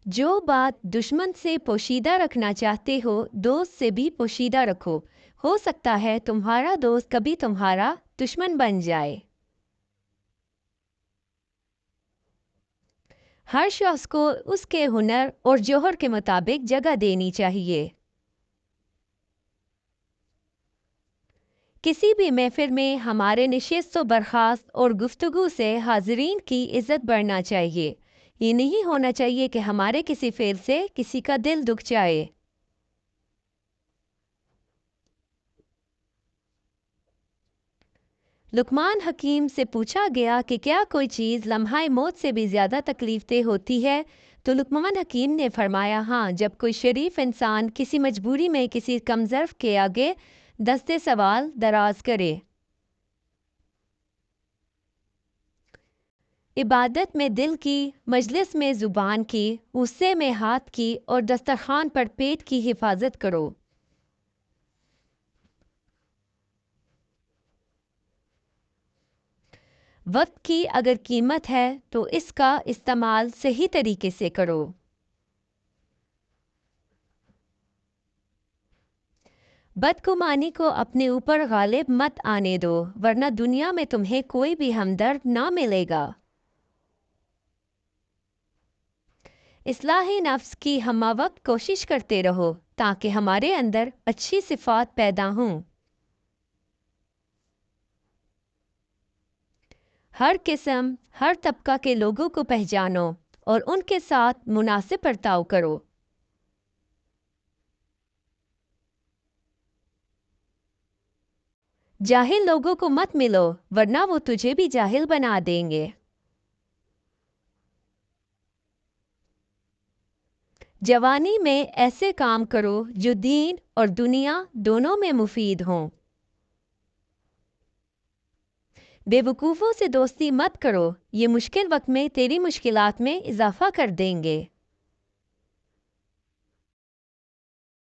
जो बात दुश्मन से पोशीदा रखना चाहते हो दोस्त से भी पोशीदा रखो। हो सकता है तुम्हारा दोस्त कभी तुम्हारा दुश्मन बन जाए। हर शख्स को उसके हुनर और जौहर के मुताबिक जगह देनी चाहिए। किसी भी महफिल में हमारे नशिस्त व बर्खास्त और गुफ्तगू से हाज़रीन की इज़्ज़त बढ़ना चाहिए। ये नहीं होना चाहिए कि हमारे किसी फ़ेल से किसी का दिल दुख जाए। लुकमान हकीम से पूछा गया कि क्या कोई चीज़ लम्हाए मौत से भी ज़्यादा तकलीफ़देह होती है, तो लुकमान हकीम ने फरमाया हाँ, जब कोई शरीफ इंसान किसी मजबूरी में किसी कमज़र्फ के आगे दस्ते सवाल दराज करे। इबादत में दिल की, मजलिस में ज़ुबान की, गुस्से में हाथ की और दस्तरखान पर पेट की हिफाजत करो। वक्त की अगर कीमत है तो इसका इस्तेमाल सही तरीके से करो। बदगुमानी को अपने ऊपर गालिब मत आने दो, वरना दुनिया में तुम्हें कोई भी हमदर्द ना मिलेगा। इस्लाह नफ्स की हमवक्त कोशिश करते रहो ताकि हमारे अंदर अच्छी सिफात पैदा हों। हर किस्म, हर तबका के लोगों को पहचानो और उनके साथ मुनासिब बर्ताव करो। जाहिल लोगों को मत मिलो, वरना वो तुझे भी जाहिल बना देंगे। जवानी में ऐसे काम करो जो दीन और दुनिया दोनों में मुफीद हों। बेवकूफ़ों से दोस्ती मत करो, ये मुश्किल वक्त में तेरी मुश्किलात में इजाफा कर देंगे।